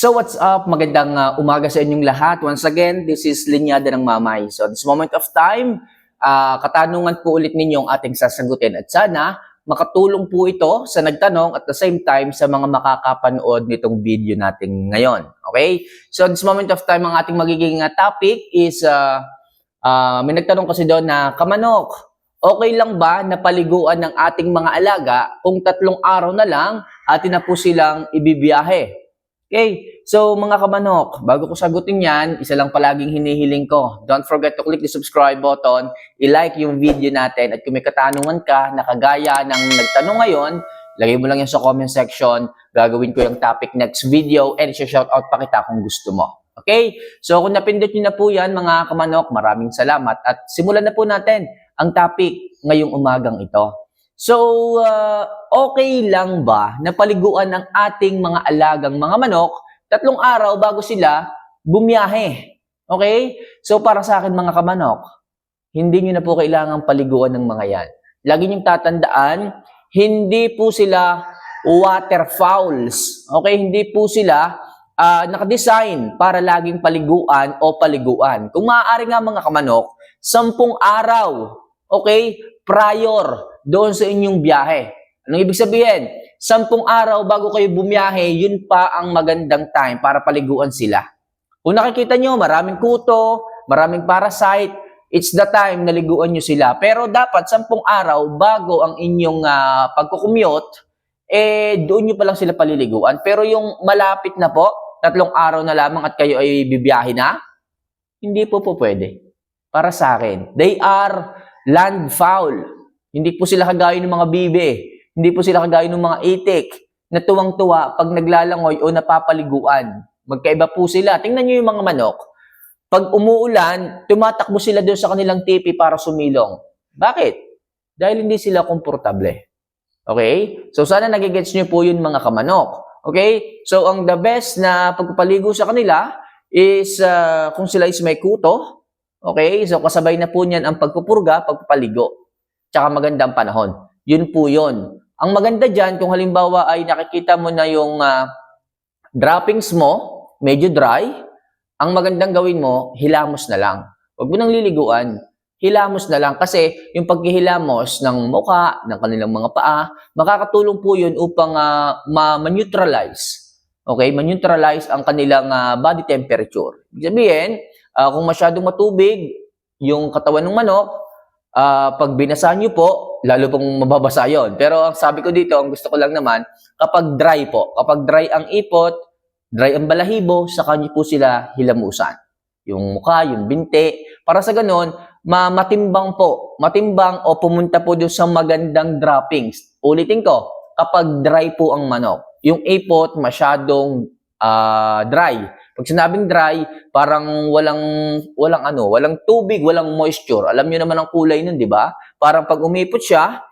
So what's up? Magandang umaga sa inyong lahat. Once again, this is Linyada ng Mamay. So this moment of time, katanungan po ulit ninyong ating sasagutin at sana makatulong po ito sa nagtanong at the same time sa mga makakapanood nitong video natin ngayon. Okay? So this moment of time, ang ating magiging topic is, may nagtanong kasi doon na, Kamanok, okay lang ba na paliguan ng ating mga alaga kung 3 araw na lang atin na po silang ibibiyahe? Okay, so mga kamanok, bago ko sagutin yan, isa lang palaging hinihiling ko. Don't forget to click the subscribe button, i-like yung video natin, at kung may katanungan ka na kagaya ng nagtanong ngayon, lagay mo lang yan sa comment section, gagawin ko yung topic next video, and i-shoutout pa kita kung gusto mo. Okay, so kung napindot nyo na po yan mga kamanok, maraming salamat, at simulan na po natin ang topic ngayong umagang ito. So, okay lang ba na paliguan ng ating mga alagang mga manok 3 araw bago sila bumiyahe? Okay? So, para sa akin mga kamanok, hindi nyo na po kailangang paliguan ng mga yan. Lagi nyo tatandaan, hindi po sila waterfowls. Okay? Hindi po sila nakadesign para laging paliguan o paliguan. Kung maaari nga mga kamanok, 10 araw, okay, prior doon sa inyong biyahe. Anong ibig sabihin? 10 araw bago kayo bumiyahe, yun pa ang magandang time para paliguan sila. Kung nakikita nyo, maraming kuto, maraming parasite, it's the time na liguan nyo sila. Pero dapat 10 araw bago ang inyong pagkukumute, doon nyo pa lang sila paliliguan. Pero yung malapit na po, 3 araw na lamang at kayo ay bibiyahe na, hindi po pwede. Para sa akin, they are land fowl. Hindi po sila kagaya ng mga bibe. Hindi po sila kagaya ng mga itik na tuwang-tuwa pag naglalangoy o napapaliguan. Magkaiba po sila. Tingnan nyo yung mga manok. Pag umuulan, tumatakbo sila doon sa kanilang tipi para sumilong. Bakit? Dahil hindi sila komportable. Okay? So sana nagigets nyo po yun mga kamanok. Okay? So ang the best na pagpapaligo sa kanila is kung sila is may kuto. Okay? So kasabay na po niyan ang pagpupurga, pagpapaligo. Tsaka magandang panahon. Yun po yun. Ang maganda dyan, kung halimbawa ay nakikita mo na yung droppings mo, medyo dry, ang magandang gawin mo, hilamos na lang. Huwag mo nang liliguan. Hilamos na lang. Kasi yung paghihilamos ng mukha, ng kanilang mga paa, makakatulong po yun upang ma-neutralize. Okay? Ma-neutralize ang kanilang body temperature. Ibig sabihin, kung masyadong matubig, yung katawan ng manok, pag binasa nyo po, lalo pong mababasa yon. Pero ang sabi ko dito, ang gusto ko lang naman, kapag dry po, kapag dry ang ipot, dry ang balahibo, saka nyo po sila hilamusan. Yung mukha, yung binti, para sa ganon, matimbang po, matimbang o pumunta po doon sa magandang droppings. Ulitin ko, kapag dry po ang manok, yung ipot masyadong dry. Pag sinabing dry, parang walang tubig, walang moisture. Alam niyo naman ang kulay nun, di ba? Parang pag umipot siya,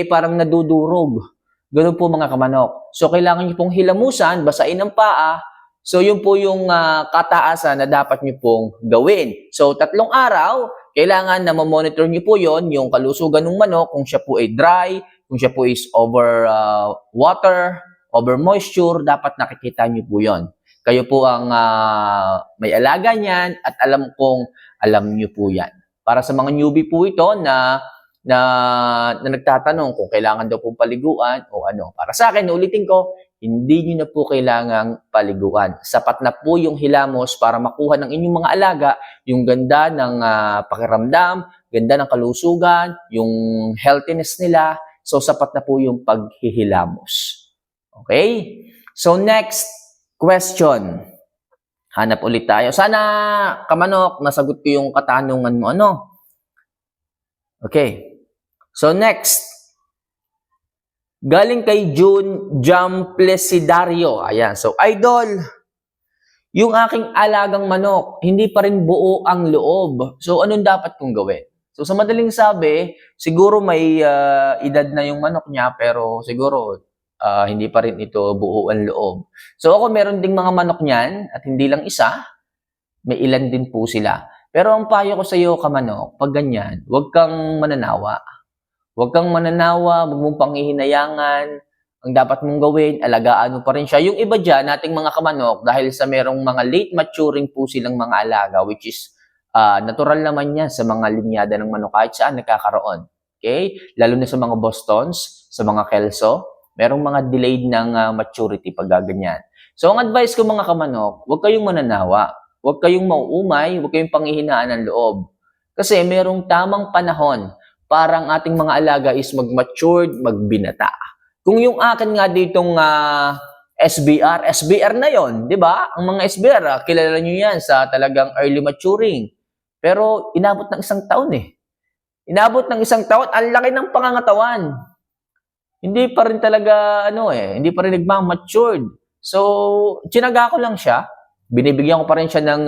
parang nadudurog. Ganun po mga kamanok. So, kailangan niyo pong hilamusan, basain ang paa. So, yun po yung kataasan na dapat niyo pong gawin. So, 3 araw, kailangan na ma-monitor niyo po yon, yung kalusugan ng manok, kung siya po ay dry, kung siya po is over water, over moisture, dapat nakikita niyo po yon. Kayo po ang may alaga niyan at alam kong alam niyo po yan. Para sa mga newbie po ito na nagtatanong kung kailangan daw pong paliguan o ano. Para sa akin, ulitin ko, hindi niyo na po kailangang paliguan. Sapat na po yung hilamos para makuha ng inyong mga alaga yung ganda ng pakiramdam, ganda ng kalusugan, yung healthiness nila. So, sapat na po yung paghihilamos. Okay? So, next question. Hanap ulit tayo. Sana, kamanok, nasagot ko yung katanungan mo. Ano? Okay. So, next. Galing kay June Jamplesidario. Ayan. So, idol, yung aking alagang manok, hindi pa rin buo ang loob. So, anong dapat kong gawin? So, sa madaling sabi, siguro may edad na yung manok niya, pero siguro hindi pa rin ito buo ang loob. So ako meron ding mga manok niyan at hindi lang isa, may ilan din po sila. Pero ang payo ko sa iyo kamanok, pag ganyan, huwag kang mananawa. Huwag kang mananawa, huwag mong panghihinayangan, Ang dapat mong gawin, alagaan mo pa rin siya. Yung iba dyan, nating mga kamanok, dahil sa merong mga late maturing po silang mga alaga, which is natural naman yan sa mga linyada ng manok kahit saan nagkakaroon. Okay? Lalo na sa mga Bostons, sa mga Kelso, merong mga delayed ng maturity pag gaganyan. So, ang advice ko mga kamanok, huwag kayong mananawa. Huwag kayong mauumay, huwag kayong panghihinaan ng loob. Kasi merong tamang panahon para ang ating mga alaga is mag-matured, magbinata. Kung yung akin nga ditong SBR na yon, di ba? Ang mga SBR, kilala nyo yan sa talagang early maturing. Pero inabot ng 1 taon eh. Inabot ng 1 taon, ang laki ng pangangatawan. Hindi pa rin talaga, hindi pa rin nagmamatured. So, tinaga ko lang siya. Binibigyan ko pa rin siya ng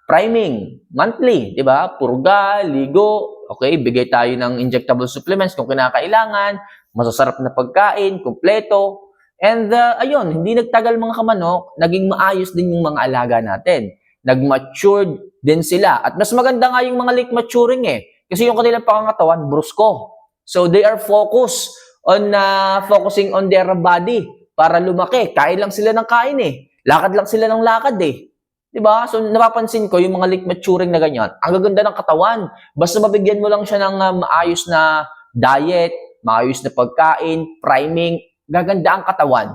priming, monthly, di ba? Purga, ligo, okay, bigay tayo ng injectable supplements kung kinakailangan, masasarap na pagkain, kumpleto. And ayun, hindi nagtagal mga kamanok, naging maayos din yung mga alaga natin. Nag-matured din sila. At mas maganda nga yung mga late maturing eh. Kasi yung kanilang pangangatawan, brusko. So they are focusing on their body para lumaki. Kain lang sila ng kain eh. Lakad lang sila ng lakad eh. Diba? So, napapansin ko yung mga late maturing na ganyan, ang gaganda ng katawan. Basta mabigyan mo lang siya ng maayos na diet, maayos na pagkain, priming, gaganda ang katawan.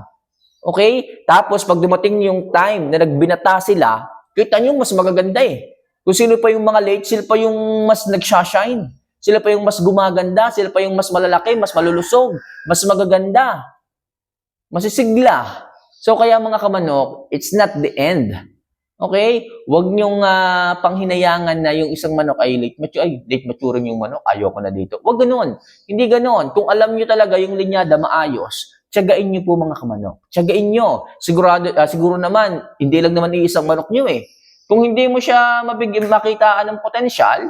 Okay? Tapos, pag dumating yung time na nagbinata sila, kita nyo, mas magaganda eh. Kung sino pa yung mga late, sila pa yung mas nagsashine. Sila pa yung mas gumaganda, sila pa yung mas malalaki, mas malulusog, mas magaganda, masisigla. So, kaya mga kamanok, it's not the end. Okay? Huwag niyong panghinayangan na yung isang manok ay late maturing yung manok, ayoko na dito. Huwag ganoon. Hindi ganoon. Kung alam niyo talaga yung linyada maayos, tiyagain niyo po mga kamanok. Tiyagain niyo. Siguro naman, hindi lang naman iisang manok niyo eh. Kung hindi mo siya makitaan ng potensyal,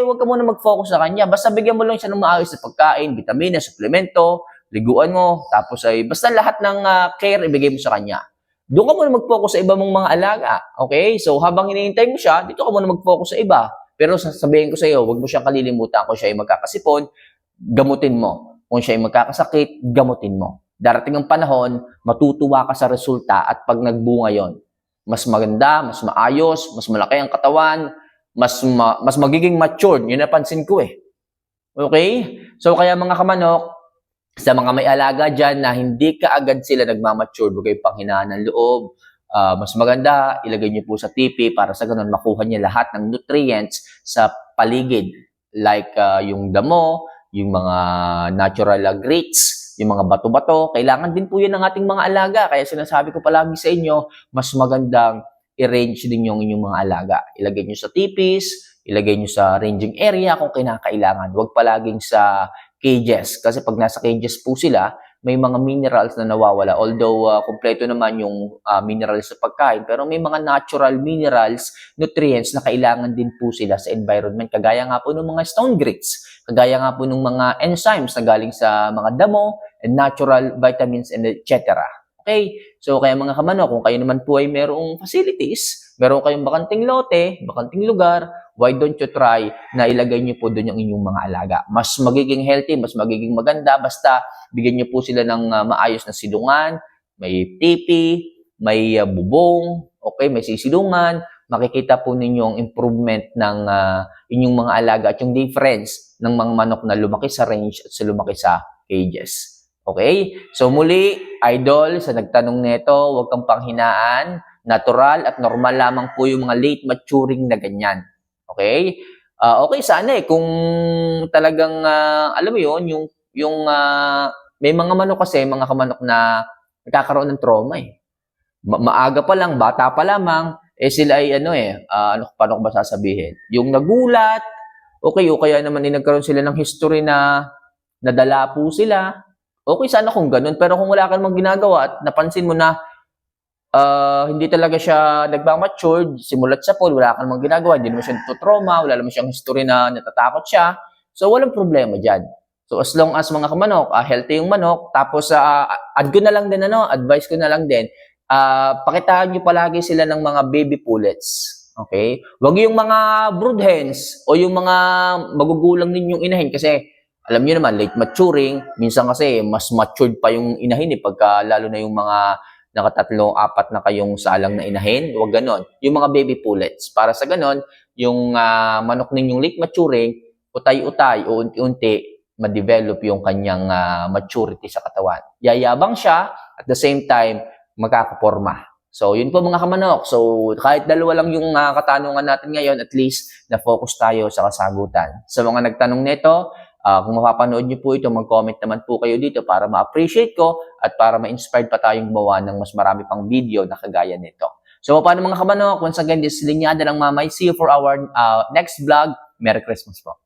huwag ka muna mag-focus sa kanya. Basta bigyan mo lang siya ng maayos na pagkain, vitamina, suplemento, liguan mo, tapos basta lahat ng care ibigay mo sa kanya. Doon ka muna mag-focus sa iba mong mga alaga. Okay? So, habang hinihintay mo siya, dito ka muna mag-focus sa iba. Pero sasabihin ko sa iyo, huwag mo siyang kalilimutan kung siya ay magkakasipon, gamutin mo. Kung siya ay magkakasakit, gamutin mo. Darating ang panahon, matutuwa ka sa resulta at pag nagbunga yon, mas maganda, mas maayos, mas malaki ang katawan, mas magiging matured. Yun napansin ko eh. Okay? So, kaya mga kamanok, sa mga may alaga dyan na hindi ka agad sila nagmamature, huwag kayong panghinaan ng loob, mas maganda, ilagay niyo po sa TP para sa ganun makuha niya lahat ng nutrients sa paligid. Like yung damo, yung mga natural grits, yung mga bato-bato, kailangan din po yan ng ating mga alaga. Kaya sinasabi ko palagi sa inyo, mas magandang i-range din yung inyong mga alaga. Ilagay niyo sa tipis, ilagay niyo sa ranging area kung kinakailangan. Huwag palaging sa cages. Kasi pag nasa cages po sila, may mga minerals na nawawala. Although, kompleto naman yung minerals sa pagkain, pero may mga natural minerals, nutrients na kailangan din po sila sa environment. Kagaya nga po ng mga stone grits. Kagaya nga po ng mga enzymes na galing sa mga damo, and natural vitamins, and etc. Okay? So, kaya mga kamanok, kung kayo naman po ay merong facilities, meron kayong bakanting lote, bakanting lugar, why don't you try na ilagay niyo po doon yung inyong mga alaga. Mas magiging healthy, mas magiging maganda, basta bigyan niyo po sila ng maayos na silungan, may tipi, may bubong, okay, may sisilungan, makikita po ninyo ang improvement ng inyong mga alaga at yung difference ng mga manok na lumaki sa range at sa lumaki sa cages. Okay? So muli, idol, sa nagtanong nito, huwag kang panghinaan, natural at normal lamang po yung mga late maturing na ganyan. Okay? Okay sana kung talagang alam mo yon yung may mga manok kasi, mga kamanok na nagkakaroon ng trauma eh. Maaga pa lang, bata pa lamang, sila ay paano ko ba sasabihin? Yung nagulat, okay, o kaya naman nagkaroon sila ng history na nadala po sila. Okay sana kung ganun, pero kung wala ka namang ginagawa at napansin mo na hindi talaga siya nagmamature, simulat sa pool, wala ka namang ginagawa, hindi naman siya trauma, wala naman siyang history na natatakot siya. So, walang problema dyan. So, as long as mga kamanok, healthy yung manok, tapos advice ko na lang din, pakitaan nyo palagi sila ng mga baby pullets. Okay? Huwag yung mga brood hens o yung mga magugulang ninyong inahin kasi alam niyo naman, late maturing, minsan kasi mas matured pa yung inahin pagka lalo na yung mga nakatatlo, apat na kayong salang na inahin, huwag ganon. Yung mga baby pullets, para sa ganon, yung manok ninyong late maturing, utay-utay o unti-unti, ma-develop yung kanyang maturity sa katawan. Yayabang siya, at the same time, magkakaporma. So, yun po mga kamanok. So, kahit dalawa lang yung katanungan natin ngayon, at least na-focus tayo sa kasagutan. Sa mga nagtanong nito, kung mapapanood niyo po ito, mag-comment naman po kayo dito para ma-appreciate ko at para ma-inspired pa tayong gumawa ng mas marami pang video na kagaya nito. So, paano mga kamanok? Once again, this is Linyada ng Mamay. See you for our next vlog. Merry Christmas po.